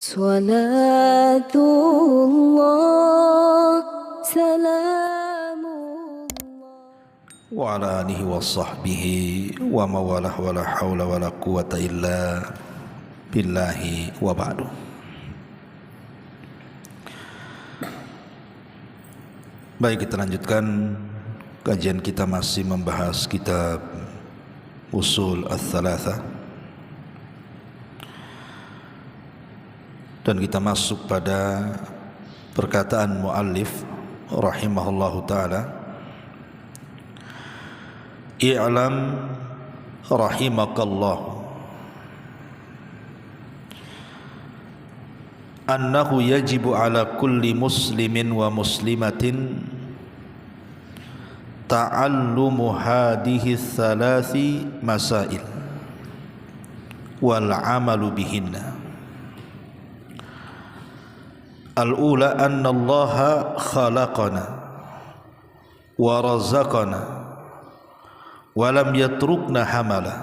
Salatullah, salamullah. Wa ala alihi wa sahbihi wa mawalah wa la hawla wa la quwata illa billahi wa ba'du. Baik, kita lanjutkan kajian kita, masih membahas kitab Usul Ats-Tsalatsa, dan kita masuk pada perkataan muallif rahimahullahu taala, i'lam rahimakallah annahu yajibu ala kulli muslimin wa muslimatin ta'allumu hadihi thalathi masail wal amalu bihinna. Al-ula anna Allaha khalaqana wa razaqana wa lam yatrukna hamala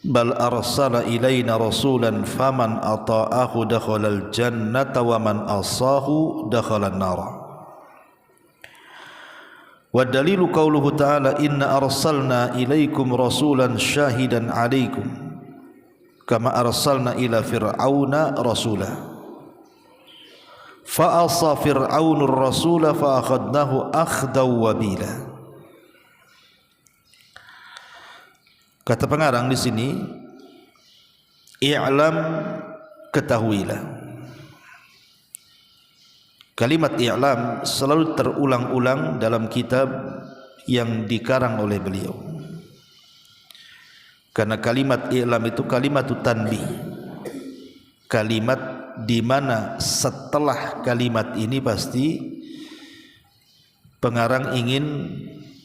bal arsala ilayna rasulan faman ata'ahu dakhalal jannata wa man asahu dakhalan nara. Wa dalilu qauluhu ta'ala inna arsalna ilaykum rasulan syahidan alaykum kama arsalna ila fir'auna rasula fa asa fir'aunur rasula fa akhadnahu akhdaw wabila. Kata pengarang di sini, i'lam, ketahuilah. Kalimat i'lam selalu terulang-ulang dalam kitab yang dikarang oleh beliau, karena kalimat i'lam itu kalimat tanbih, kalimat di mana setelah kalimat ini pasti pengarang ingin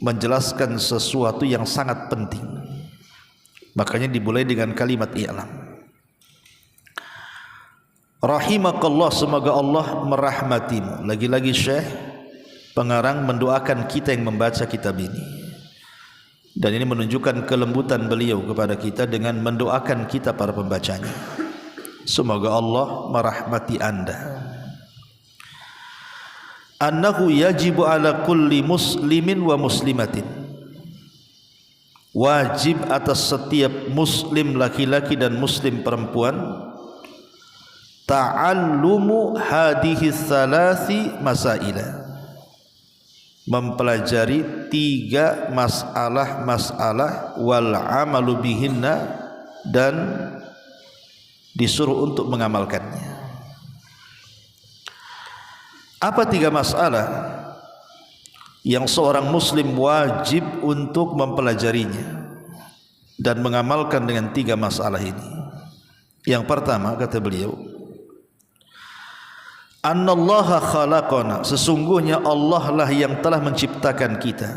menjelaskan sesuatu yang sangat penting. Makanya dimulai dengan kalimat i'lam. Rahimakallah, semoga Allah merahmatimu. Lagi-lagi Syekh pengarang mendoakan kita yang membaca kitab ini, dan ini menunjukkan kelembutan beliau kepada kita dengan mendoakan kita para pembacanya. Semoga Allah merahmati anda. Annahu yajibu ala kulli muslimin wa muslimatin, wajib atas setiap muslim laki-laki dan muslim perempuan, ta'allumu hadihi thalathi masaila, mempelajari tiga masalah wal amalu bihinna, dan disuruh untuk mengamalkannya. Apa tiga masalah yang seorang muslim wajib untuk mempelajarinya dan mengamalkan dengan tiga masalah ini? Yang pertama, kata beliau, annallaha khalaqana, sesungguhnya Allah lah yang telah menciptakan kita,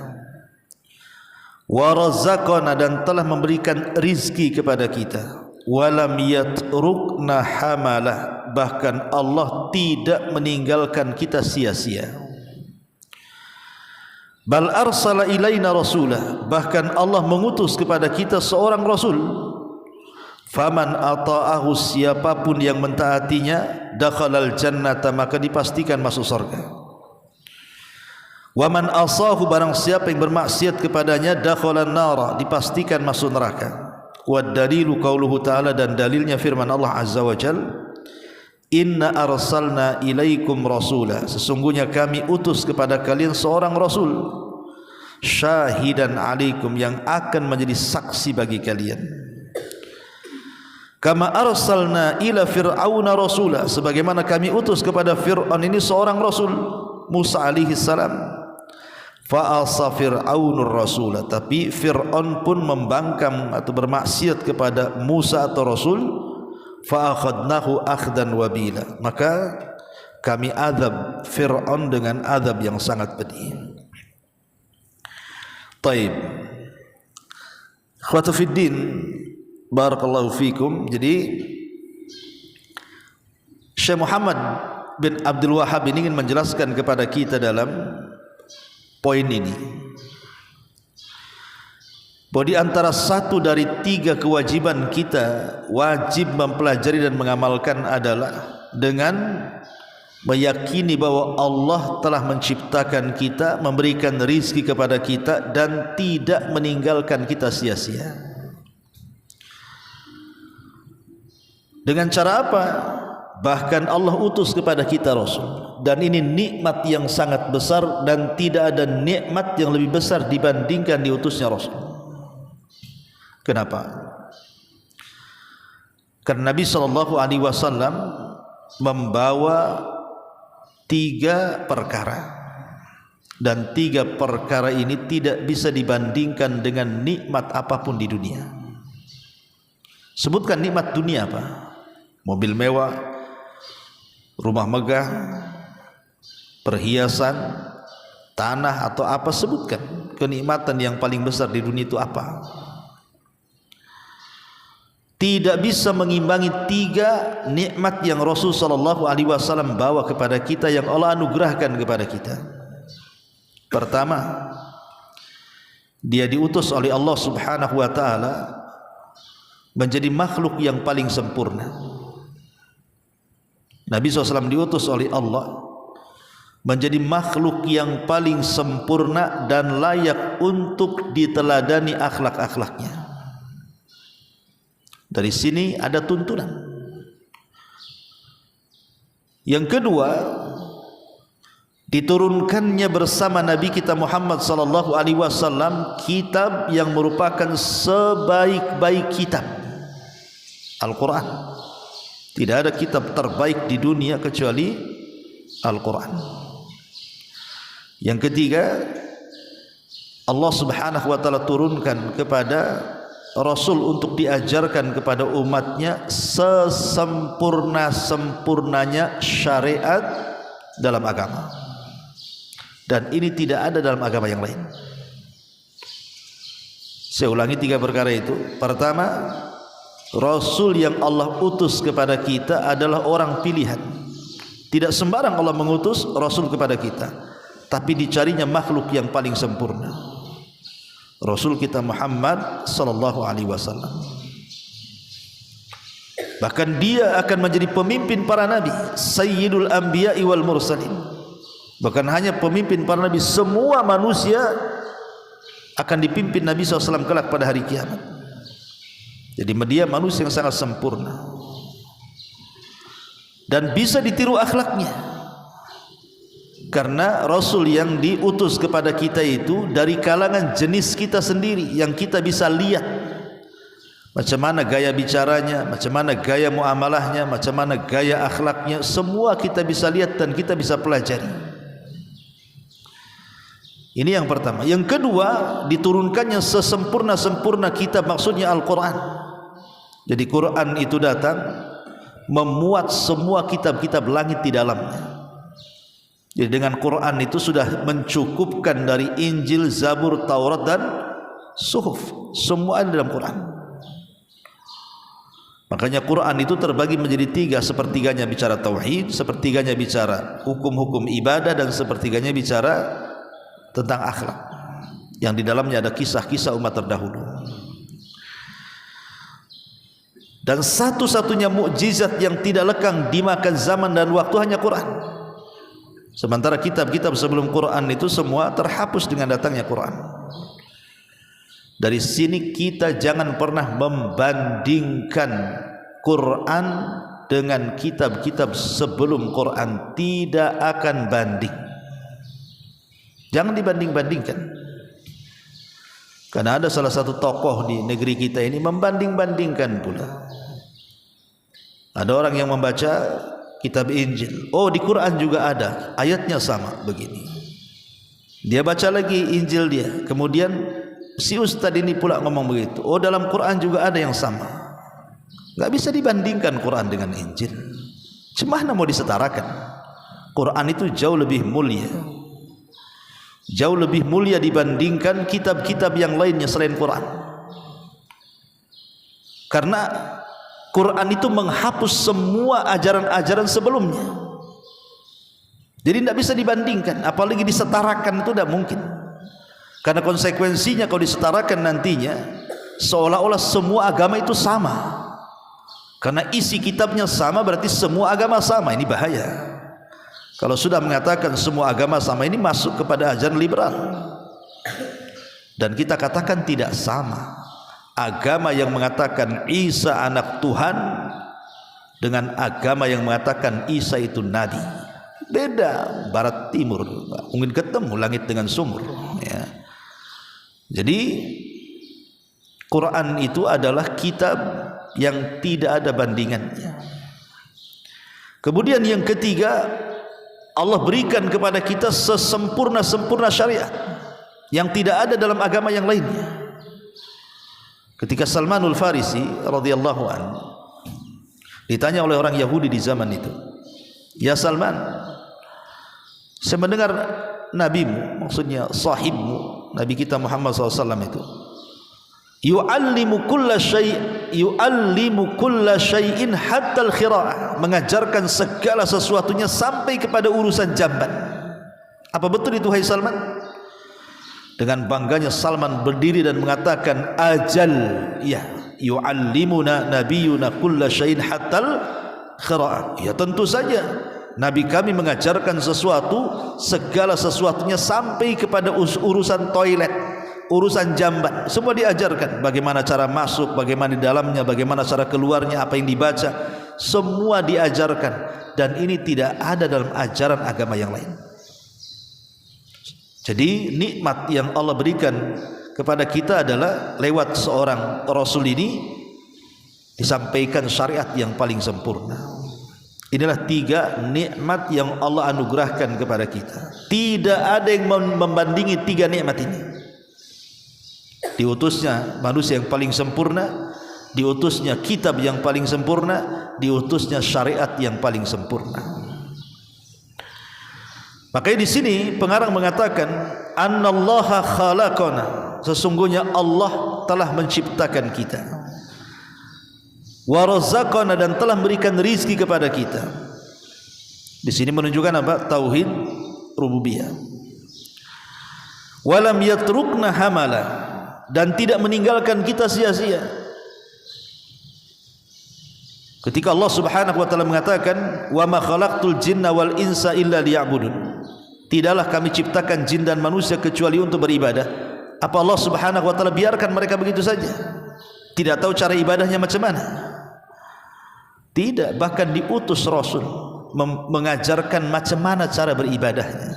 wa razaqana, dan telah memberikan rizki kepada kita, walam yatrukna hamalah, bahkan Allah tidak meninggalkan kita sia-sia, bal arsala ilaina rasulah, bahkan Allah mengutus kepada kita seorang rasul, faman ata'ahu, siapapun yang mentaatinya, dakhalal jannata, maka dipastikan masuk surga, wa man asahu, barang siapa yang bermaksiat kepadanya, dakhalan nara, dipastikan masuk neraka. Wa dalilu qauluhu ta'ala, dan dalilnya firman Allah azza wa jal, inna arsalna ilaikum rasula, sesungguhnya kami utus kepada kalian seorang rasul, syahidan alaikum, yang akan menjadi saksi bagi kalian, kama arsalna ila fir'auna rasula, sebagaimana kami utus kepada Fir'aun ini seorang rasul, Musa alaihi salam. Fa'asa fir'aunur rasula, tapi Fir'aun pun membangkang atau bermaksiat kepada Musa atau Rasul. Fa'akhadnahu akhdan wabila, maka kami azab Fir'aun dengan azab yang sangat pedih. Taib, khawatu fiddin, barakallahu fikum. Jadi Syekh Muhammad bin Abdul Wahhab ini ingin menjelaskan kepada kita dalam poin ini bahwa di antara satu dari 3 kewajiban kita wajib mempelajari dan mengamalkan adalah dengan meyakini bahwa Allah telah menciptakan kita, memberikan rizki kepada kita dan tidak meninggalkan kita sia-sia. Dengan cara apa? Bahkan Allah utus kepada kita Rasul, dan ini nikmat yang sangat besar dan tidak ada nikmat yang lebih besar dibandingkan diutusnya Rasul. Kenapa? Karena Nabi SAW membawa 3 perkara, dan 3 perkara ini tidak bisa dibandingkan dengan nikmat apapun di dunia. Sebutkan nikmat dunia apa? Mobil mewah, rumah megah, perhiasan, tanah atau apa, sebutkan kenikmatan yang paling besar di dunia itu apa? Tidak bisa mengimbangi 3 nikmat yang Rasul SAW bawa kepada kita, yang Allah anugerahkan kepada kita. Pertama, dia diutus oleh Allah Subhanahu wa taala menjadi makhluk yang paling sempurna. Nabi SAW diutus oleh Allah menjadi makhluk yang paling sempurna dan layak untuk diteladani akhlak-akhlaknya. Dari sini ada tuntunan. Yang kedua, diturunkannya bersama Nabi kita Muhammad sallallahu alaihi wasallam kitab yang merupakan sebaik-baik kitab, Al-Quran. Tidak ada kitab terbaik di dunia kecuali Al-Quran. Yang ketiga, Allah Subhanahu wa taala turunkan kepada Rasul untuk diajarkan kepada umatnya sesempurna-sempurnanya syariat dalam agama, dan ini tidak ada dalam agama yang lain. Saya ulangi 3 perkara itu. Pertama, Rasul yang Allah utus kepada kita adalah orang pilihan. Tidak sembarang Allah mengutus Rasul kepada kita, tapi dicarinya makhluk yang paling sempurna, Rasul kita Muhammad sallallahu alaihi wasallam. Bahkan dia akan menjadi pemimpin para nabi, sayyidul anbiya'i wal mursalin. Bukan hanya pemimpin para nabi, semua manusia akan dipimpin Nabi SAW kelak pada hari kiamat. Jadi dia manusia yang sangat sempurna dan bisa ditiru akhlaknya. Karena Rasul yang diutus kepada kita itu dari kalangan jenis kita sendiri, yang kita bisa lihat macam mana gaya bicaranya, macam mana gaya muamalahnya, macam mana gaya akhlaknya, semua kita bisa lihat dan kita bisa pelajari. Ini yang pertama. Yang kedua, diturunkannya sesempurna-sempurna kitab, maksudnya Al-Quran. Jadi Quran itu datang memuat semua kitab-kitab langit di dalamnya. Jadi dengan Quran itu sudah mencukupkan dari Injil, Zabur, Taurat dan Suhuf. Semua ada dalam Quran. Makanya Quran itu terbagi menjadi 3. Sepertiganya bicara tauhid, sepertiganya bicara hukum-hukum ibadah, dan sepertiganya bicara tentang akhlak, yang di dalamnya ada kisah-kisah umat terdahulu. Dan satu-satunya mukjizat yang tidak lekang dimakan zaman dan waktu hanya Quran. Sementara kitab-kitab sebelum Quran itu semua terhapus dengan datangnya Quran. Dari sini kita jangan pernah membandingkan Quran dengan kitab-kitab sebelum Quran. Tidak akan banding. Jangan dibanding-bandingkan. Karena ada salah satu tokoh di negeri kita ini membanding-bandingkan pula. Ada orang yang membaca kitab Injil, oh di Quran juga ada, ayatnya sama begini. Dia baca lagi Injil dia, kemudian si ustaz ini pula ngomong begitu, oh dalam Quran juga ada yang sama. Gak bisa dibandingkan Quran dengan Injil. Cemana mau disetarakan? Quran itu jauh lebih mulia, jauh lebih mulia dibandingkan kitab-kitab yang lainnya selain Quran. Karena Quran itu menghapus semua ajaran-ajaran sebelumnya. Jadi tidak bisa dibandingkan, apalagi disetarakan, itu tidak mungkin. Karena konsekuensinya kalau disetarakan nantinya seolah-olah semua agama itu sama. Karena isi kitabnya sama berarti semua agama sama. Ini bahaya. Kalau sudah mengatakan semua agama sama, ini masuk kepada ajaran liberal. Dan kita katakan tidak sama. Agama yang mengatakan Isa anak Tuhan dengan agama yang mengatakan Isa itu nabi, beda, barat timur. Mungkin ketemu langit dengan sumur, ya. Jadi Quran itu adalah kitab yang tidak ada bandingannya. Kemudian yang ketiga, Allah berikan kepada kita sesempurna-sempurna syariat yang tidak ada dalam agama yang lainnya. Ketika Salmanul Farisi radhiyallahu anhu ditanya oleh orang Yahudi di zaman itu, "Ya Salman, saya mendengar nabimu, maksudnya sahibmu, Nabi kita Muhammad SAW itu, yu'allimu kulla syai'in hatta al-khira'ah, mengajarkan segala sesuatunya sampai kepada urusan jamban. Apa betul itu, hai Salman?" Dengan bangganya Salman berdiri dan mengatakan, "Ajal, ya, yu'allimuna nabiyuna kulla syai'in hatta al-khira'ah." Ya, tentu saja Nabi kami mengajarkan sesuatu, segala sesuatunya sampai kepada urusan toilet, urusan jamban, semua diajarkan. Bagaimana cara masuk, bagaimana di dalamnya, bagaimana cara keluarnya, apa yang dibaca, semua diajarkan. Dan ini tidak ada dalam ajaran agama yang lain. Jadi nikmat yang Allah berikan kepada kita adalah lewat seorang Rasul ini disampaikan syariat yang paling sempurna. Inilah 3 nikmat yang Allah anugerahkan kepada kita. Tidak ada yang membandingi 3 nikmat ini. Diutusnya manusia yang paling sempurna, diutusnya kitab yang paling sempurna, diutusnya syariat yang paling sempurna. Makanya di sini pengarang mengatakan, "Annallaha khalaqana", sesungguhnya Allah telah menciptakan kita. Wa razaqana, dan telah memberikan rizki kepada kita. Di sini menunjukkan apa? Tauhid rububiyah. Walam yatrukna hamala, dan tidak meninggalkan kita sia-sia. Ketika Allah Subhanahu wa taala mengatakan, "Wa ma khalaqtul jinna wal insa illa liya'budun", tidaklah kami ciptakan jin dan manusia kecuali untuk beribadah. Apa Allah Subhanahu wa taala biarkan mereka begitu saja? Tidak tahu cara ibadahnya macam mana? Tidak, bahkan diutus Rasul mengajarkan macam mana cara beribadahnya.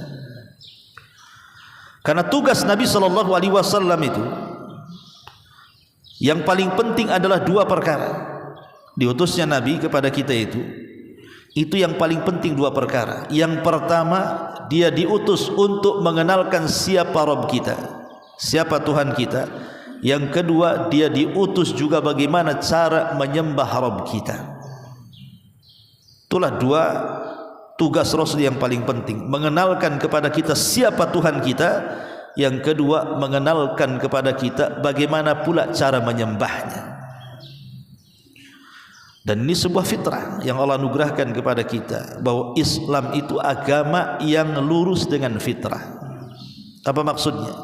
Karena tugas Nabi SAW itu yang paling penting adalah 2 perkara. Diutusnya Nabi kepada kita itu yang paling penting 2 perkara. Yang pertama, dia diutus untuk mengenalkan siapa Rabb kita, siapa Tuhan kita. Yang kedua, dia diutus juga bagaimana cara menyembah Rabb kita. Itulah 2 tugas Rasul yang paling penting, mengenalkan kepada kita siapa Tuhan kita. Yang kedua, mengenalkan kepada kita bagaimana pula cara menyembahnya. Dan ini sebuah fitrah yang Allah anugerahkan kepada kita, bahwa Islam itu agama yang lurus dengan fitrah. Apa maksudnya?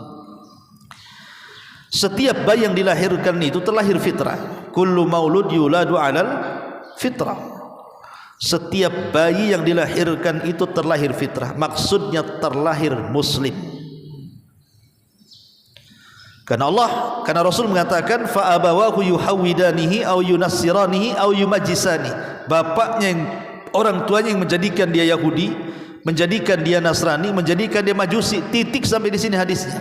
Setiap bayi yang dilahirkan itu terlahir fitrah. Kullu maulud yuladu 'alal fitrah. Setiap bayi yang dilahirkan itu terlahir fitrah. Maksudnya terlahir muslim. Karena Rasul mengatakan, fa abawahu yuhawidanihi au yunassiranihi au yumajjisani. Bapaknya orang tuanya yang menjadikan dia Yahudi, menjadikan dia Nasrani, menjadikan dia Majusi. Titik sampai di sini hadisnya.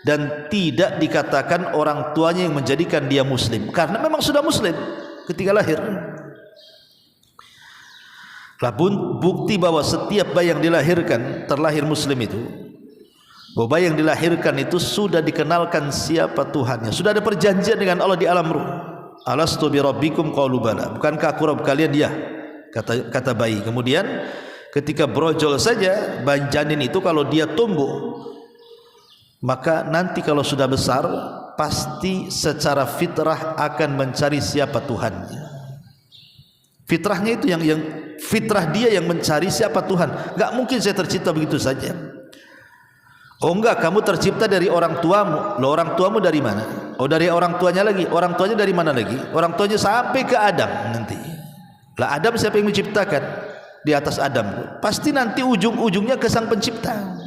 Dan tidak dikatakan orang tuanya yang menjadikan dia muslim, karena memang sudah muslim ketika lahir. Labun bukti bahwa setiap bayi yang dilahirkan terlahir muslim itu, bahwa bayi yang dilahirkan itu sudah dikenalkan siapa Tuhannya, sudah ada perjanjian dengan Allah di alam ruh. Alastu bi rabbikum qalu bala, bukankah aku Rabb kalian? Ya, kata bayi. Kemudian ketika brojol saja bayi janin itu, kalau dia tumbuh, maka nanti kalau sudah besar pasti secara fitrah akan mencari siapa Tuhannya. Fitrahnya itu yang fitrah dia yang mencari siapa Tuhan. Gak mungkin saya tercipta begitu saja. Oh enggak, kamu tercipta dari orang tuamu. Loh, orang tuamu dari mana? Oh, dari orang tuanya lagi. Orang tuanya dari mana lagi? Orang tuanya sampai ke Adam nanti. Lah Adam siapa yang menciptakan? Di atas Adam. Pasti nanti ujung-ujungnya ke sang pencipta.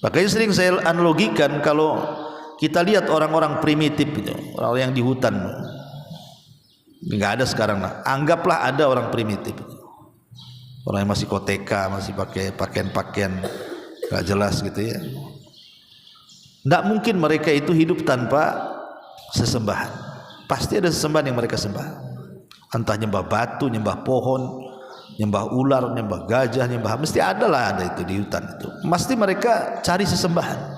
Makanya sering saya analogikan, kalau kita lihat orang-orang primitif itu, orang yang di hutan, nggak ada sekarang lah. Anggaplah ada orang primitif, orang yang masih koteka, masih pakai pakaian-pakaian nggak jelas gitu ya. Nggak mungkin mereka itu hidup tanpa sesembahan. Pasti ada sesembahan yang mereka sembah. Entah nyembah batu, nyembah pohon, nyembah ular, nyembah gajah, nyembah, mesti ada lah, ada itu di hutan itu. Mesti mereka cari sesembahan.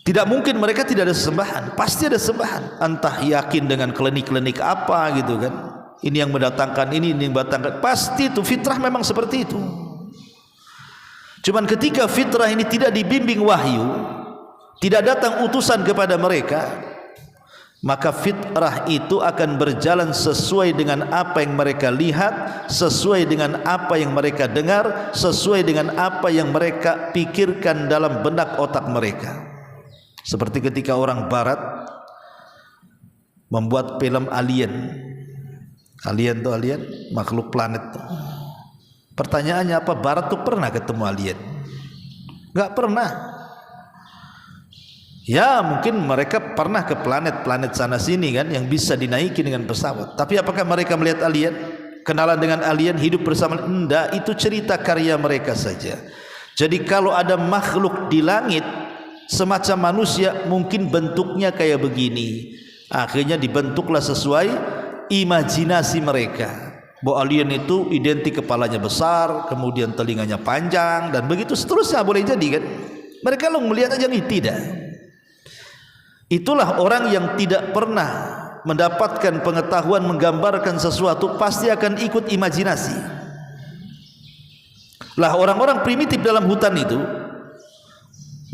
Tidak mungkin mereka tidak ada sesembahan. Pasti ada sesembahan. Entah yakin dengan klinik-klinik apa gitu kan. Ini yang mendatangkan ini yang mendatangkan. Pasti itu fitrah memang seperti itu. Cuman ketika fitrah ini tidak dibimbing wahyu, tidak datang utusan kepada mereka, maka fitrah itu akan berjalan sesuai dengan apa yang mereka lihat, sesuai dengan apa yang mereka dengar, sesuai dengan apa yang mereka pikirkan dalam benak otak mereka. Seperti ketika orang barat membuat film alien. Alien itu alien, makhluk planet tuh. Pertanyaannya apa? Barat tuh pernah ketemu alien? Enggak pernah. Ya mungkin mereka pernah ke planet-planet sana sini kan, yang bisa dinaiki dengan pesawat. Tapi apakah mereka melihat alien? Kenalan dengan alien, hidup bersama? Enggak, itu cerita karya mereka saja. Jadi kalau ada makhluk di langit semacam manusia, mungkin bentuknya kayak begini. Akhirnya dibentuklah sesuai imajinasi mereka. Bahwa alien itu identik kepalanya besar, kemudian telinganya panjang, dan begitu seterusnya. Boleh jadi kan? Mereka lo melihat aja nih, tidak. Itulah orang yang tidak pernah mendapatkan pengetahuan menggambarkan sesuatu, pasti akan ikut imajinasi. Lah orang-orang primitif dalam hutan itu,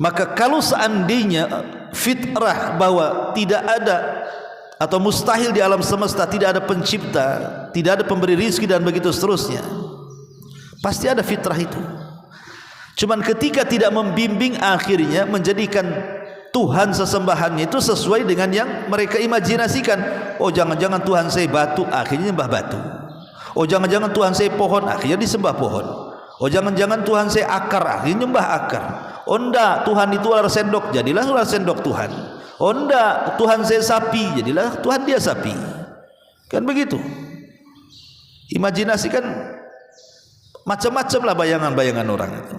maka kalau seandainya fitrah bahwa tidak ada atau mustahil di alam semesta tidak ada pencipta, tidak ada pemberi rizki dan begitu seterusnya, pasti ada fitrah itu. Cuman ketika tidak membimbing, akhirnya menjadikan Tuhan sesembahannya itu sesuai dengan yang mereka imajinasikan. Oh jangan-jangan Tuhan saya batu, akhirnya nyembah batu. Oh jangan-jangan Tuhan saya pohon, akhirnya disembah pohon. Oh jangan-jangan Tuhan saya akar, akhirnya nyembah akar. Oh enggak, Tuhan itu ular sendok, jadilah ular sendok Tuhan. Oh enggak, Tuhan saya sapi, jadilah Tuhan dia sapi. Kan begitu. Imajinasi kan macam-macam lah bayangan-bayangan orang itu.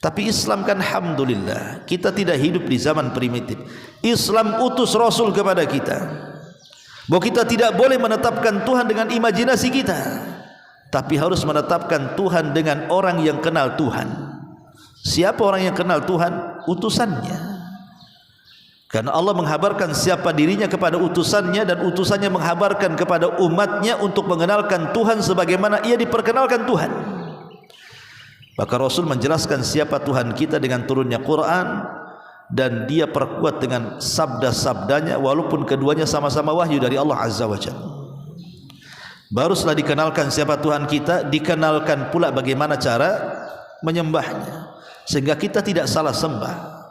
Tapi Islam kan alhamdulillah, kita tidak hidup di zaman primitif. Islam utus Rasul kepada kita, bahwa kita tidak boleh menetapkan Tuhan dengan imajinasi kita, tapi harus menetapkan Tuhan dengan orang yang kenal Tuhan. Siapa orang yang kenal Tuhan? Utusannya. Karena Allah menghabarkan siapa dirinya kepada utusannya, dan utusannya menghabarkan kepada umatnya untuk mengenalkan Tuhan sebagaimana ia diperkenalkan Tuhan. Maka Rasul menjelaskan siapa Tuhan kita dengan turunnya Quran, dan dia perkuat dengan sabda-sabdanya, walaupun keduanya sama-sama wahyu dari Allah Azza wa Jalla. Baru setelah dikenalkan siapa Tuhan kita, dikenalkan pula bagaimana cara menyembahnya, sehingga kita tidak salah sembah.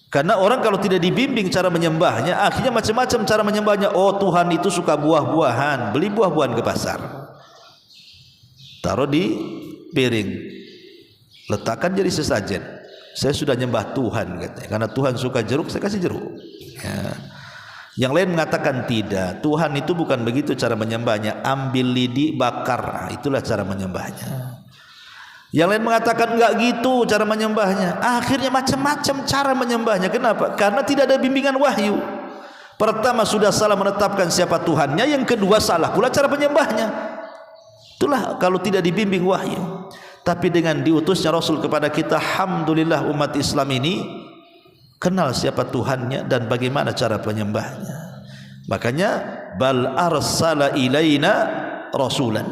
Karena orang kalau tidak dibimbing cara menyembahnya, akhirnya macam-macam cara menyembahnya. Oh Tuhan itu suka buah-buahan, beli buah-buahan ke pasar, taruh di piring, letakkan jadi sesajen. Saya sudah nyembah Tuhan katanya. Karena Tuhan suka jeruk, saya kasih jeruk ya. Yang lain mengatakan tidak, Tuhan itu bukan begitu cara menyembahnya. Ambil lidi, bakar, nah, itulah cara menyembahnya. Yang lain mengatakan enggak gitu cara menyembahnya. Akhirnya macam-macam cara menyembahnya. Kenapa? Karena tidak ada bimbingan wahyu. Pertama sudah salah menetapkan siapa Tuhannya, yang kedua salah pula cara menyembahnya. Itulah kalau tidak dibimbing wahyu. Tapi dengan diutusnya Rasul kepada kita, alhamdulillah umat Islam ini kenal siapa Tuhannya dan bagaimana cara penyembahnya. Makanya bal arsala ilaina rasulan,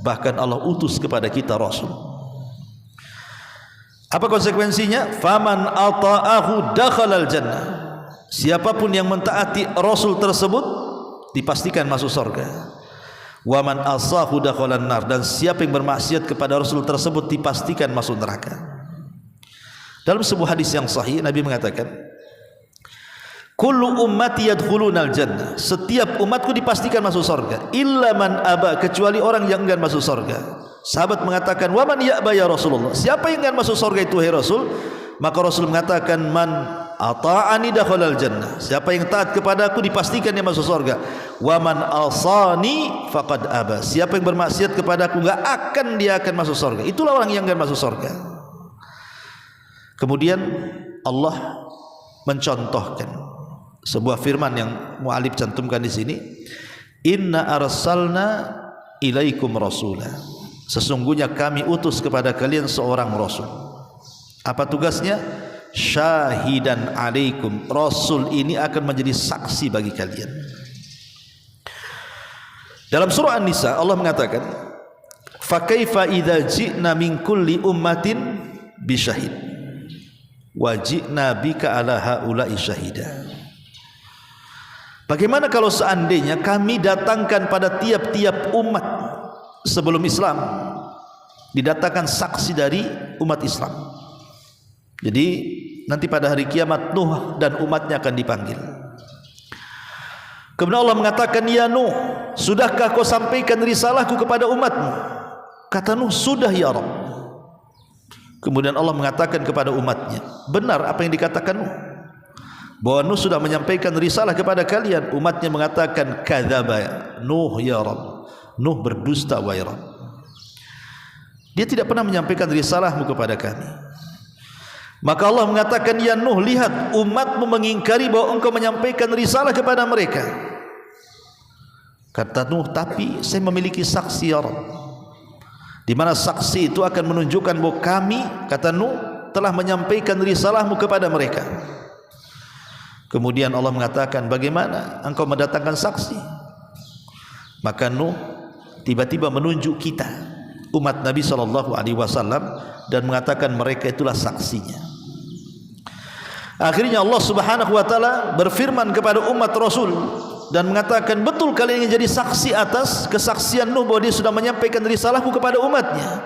bahkan Allah utus kepada kita Rasul. Apa konsekuensinya? Faman ata'ahu dakhalal jannah. Siapapun yang mentaati Rasul tersebut dipastikan masuk surga. Wa man asahu dakhalan nar, dan siapa yang bermaksiat kepada Rasul tersebut dipastikan masuk neraka. Dalam sebuah hadis yang sahih Nabi mengatakan, kullu ummati yadkhulunal jannah, setiap umatku dipastikan masuk surga, illa man aba, kecuali orang yang enggan masuk surga. Sahabat mengatakan, wa man ya'ba ya Rasulullah, siapa yang enggan masuk surga itu hai Rasul? Maka Rasul mengatakan, man ata'ani dakhalal jannah, siapa yang taat kepadaku dipastikan dia masuk surga. Wa man asani faqad aba, siapa yang bermaksiat kepadaku enggak akan dia akan masuk surga. Itulah orang yang enggan masuk surga. Kemudian Allah mencontohkan sebuah firman yang mu'alif cantumkan di sini, inna arsalna ilaikum rasula, sesungguhnya kami utus kepada kalian seorang rasul. Apa tugasnya? Syahidan alaikum, rasul ini akan menjadi saksi bagi kalian. Dalam surah An-Nisa Allah mengatakan, fa kaifa idza ji'na min kulli ummatin bisyahid wa ji'na bika ala haula'i syahida. Bagaimana kalau seandainya kami datangkan pada tiap-tiap umat sebelum Islam, didatangkan saksi dari umat Islam. Jadi nanti pada hari kiamat Nuh dan umatnya akan dipanggil. Kemudian Allah mengatakan, ya Nuh, sudahkah kau sampaikan risalahku kepada umatmu? Kata Nuh, sudah ya Rabb. Kemudian Allah mengatakan kepada umatnya, benar apa yang dikatakan Nuh, bahwa Nuh sudah menyampaikan risalah kepada kalian. Umatnya mengatakan, kadzaba Nuh ya Rabb, Nuh berdusta wahai Rabb, dia tidak pernah menyampaikan risalahmu kepada kami. Maka Allah mengatakan, ya Nuh, lihat umatmu mengingkari bahwa engkau menyampaikan risalah kepada mereka. Kata Nuh, tapi saya memiliki saksi ya Rabb, di mana saksi itu akan menunjukkan bahwa kami, kata Nuh, telah menyampaikan risalahmu kepada mereka. Kemudian Allah mengatakan, bagaimana engkau mendatangkan saksi? Maka Nuh tiba-tiba menunjuk kita, umat Nabi SAW, dan mengatakan mereka itulah saksinya. Akhirnya Allah Subhanahu wa taala berfirman kepada umat Rasul dan mengatakan, betul kalian ingin jadi saksi atas kesaksian Nuh bahwa dia sudah menyampaikan risalahku kepada umatnya.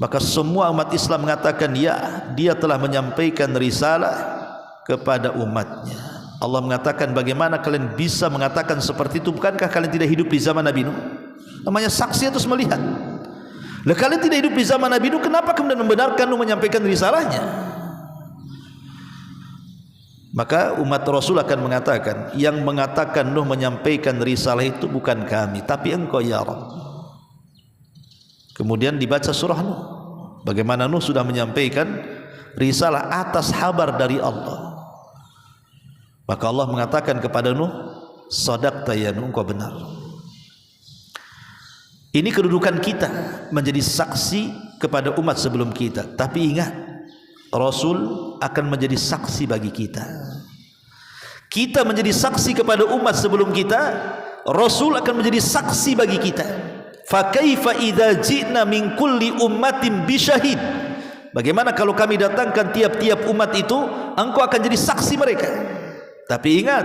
Maka semua umat Islam mengatakan, ya, dia telah menyampaikan risalah kepada umatnya. Allah mengatakan, bagaimana kalian bisa mengatakan seperti itu? Bukankah kalian tidak hidup di zaman Nabi Nuh? Namanya saksi terus melihat. Lah kalian tidak hidup di zaman Nabi Nuh, kenapa kemudian membenarkan Nuh menyampaikan risalahnya? Maka umat Rasul akan mengatakan, yang mengatakan Nuh menyampaikan risalah itu bukan kami, tapi engkau ya Rabb. Kemudian dibaca surah Nuh, bagaimana Nuh sudah menyampaikan risalah atas kabar dari Allah. Maka Allah mengatakan kepada Nuh, shadaqta ya Nuh, engkau benar. Ini kedudukan kita menjadi saksi kepada umat sebelum kita. Tapi ingat, Rasul akan menjadi saksi bagi kita. Kita menjadi saksi kepada umat sebelum kita, Rasul akan menjadi saksi bagi kita. Fa kaifa idza ji'na min kulli ummatin bisyahid, bagaimana kalau kami datangkan tiap-tiap umat itu, engkau akan jadi saksi mereka. Tapi ingat,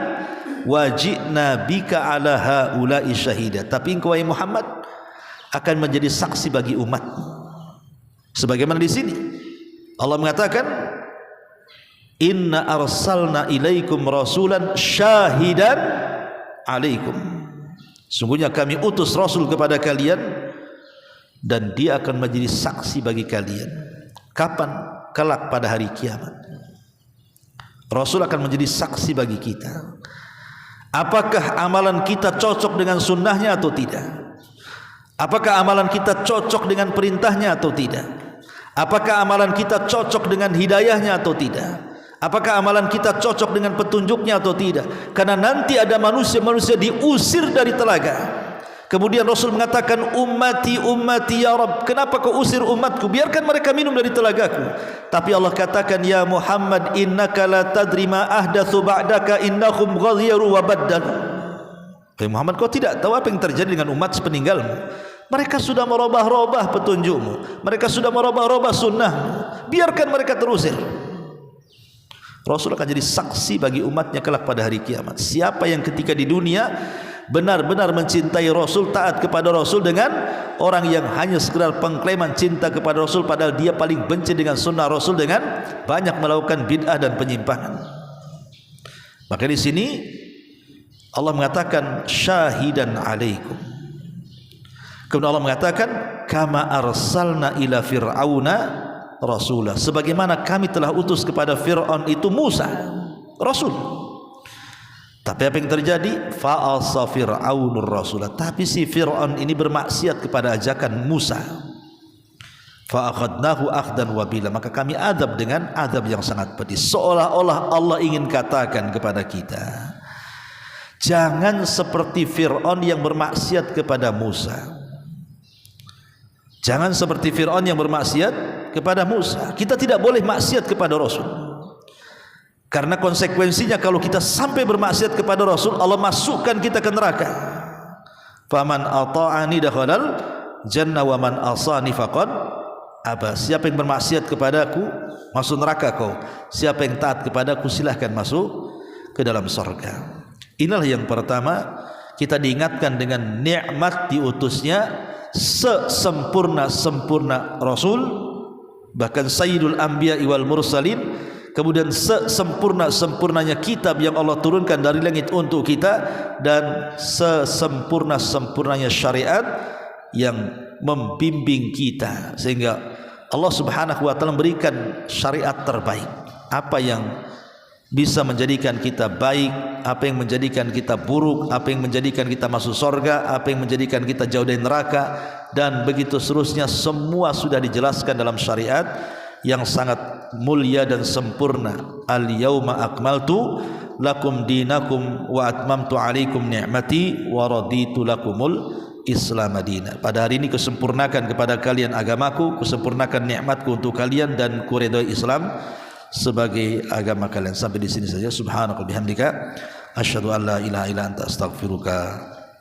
wajibna bika ala haula'i syahida, tapi engkau wahai Muhammad akan menjadi saksi bagi umatmu. Sebagaimana di sini Allah mengatakan, inna arsalna ilaikum rasulan syahidan alaikum, sungguhnya kami utus Rasul kepada kalian dan dia akan menjadi saksi bagi kalian. Kapan? Kelak pada hari kiamat Rasul akan menjadi saksi bagi kita. Apakah amalan kita cocok dengan sunnahnya atau tidak? Apakah amalan kita cocok dengan perintahnya atau tidak? Apakah amalan kita cocok dengan hidayahnya atau tidak? Apakah amalan kita cocok dengan petunjuknya atau tidak? Karena nanti ada manusia-manusia diusir dari telaga. Kemudian Rasul mengatakan, ummati ummati ya Rabb, kenapa kau usir umatku? Biarkan mereka minum dari telagaku. Tapi Allah katakan, ya Muhammad, innaka la tadri ma ahdatsu ba'daka innahum ghayyaru wa baddalu. Muhammad, kau tidak tahu apa yang terjadi dengan umat sepeninggalmu. Mereka sudah merubah-rubah petunjukmu, mereka sudah merubah-rubah sunnahmu. Biarkan mereka terusir. Rasul akan jadi saksi bagi umatnya kelak pada hari kiamat. Siapa yang ketika di dunia benar-benar mencintai Rasul, taat kepada Rasul, dengan orang yang hanya sekedar pengklaiman cinta kepada Rasul padahal dia paling benci dengan sunnah Rasul dengan banyak melakukan bid'ah dan penyimpangan. Maka di sini Allah mengatakan syahidan alaikum. Kemudian Allah mengatakan kama arsalna ila fir'auna rasulah, sebagaimana kami telah utus kepada Fir'aun itu Musa Rasul. Tapi apa yang terjadi? Fa'asa fir'aunur rasulah, tapi si Fir'aun ini bermaksiat kepada ajakan Musa. Fa'akhadnahu akhdan wabila, maka kami adab dengan adab yang sangat pedih. Seolah-olah Allah ingin katakan kepada kita, jangan seperti Fir'aun yang bermaksiat kepada Musa. Jangan seperti Fir'aun yang bermaksiat kepada Musa. Kita tidak boleh maksiat kepada Rasul, karena konsekuensinya kalau kita sampai bermaksiat kepada Rasul, Allah masukkan kita ke neraka. Faman ata'ani dakhalal jannah wa man asani faqad aba. Siapa yang bermaksiat kepadaku masuk neraka kau, siapa yang taat kepadaku silahkan masuk ke dalam surga. Inilah yang pertama, kita diingatkan dengan nikmat diutusnya sesempurna-sempurna Rasul, bahkan Sayyidul Anbiya wal Mursalin, kemudian sesempurna-sempurnanya kitab yang Allah turunkan dari langit untuk kita, dan sesempurna-sempurnanya syariat yang membimbing kita, sehingga Allah Subhanahu wa taala memberikan syariat terbaik. Apa yang bisa menjadikan kita baik, apa yang menjadikan kita buruk, apa yang menjadikan kita masuk surga, apa yang menjadikan kita jauh dari neraka, dan begitu seterusnya, semua sudah dijelaskan dalam syariat yang sangat mulia dan sempurna. Al-yauma akmaltu lakum dinakum wa atmamtu alaikum ni'mati wa raditu lakumul Islam madina. Pada hari ini kusempurnakan kepada kalian agamaku, kusempurnakan nikmatku untuk kalian, dan kuridhoi Islam sebagai agama kalian. Sampai di sini saja. Subhanaka bihamdika asyhadu an la ilaha illa anta astaghfiruka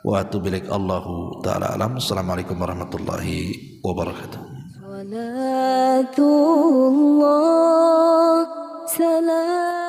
wa atubu ilaik. Allahu taala alam. Assalamualaikum warahmatullahi wabarakatuh. Salatullah salam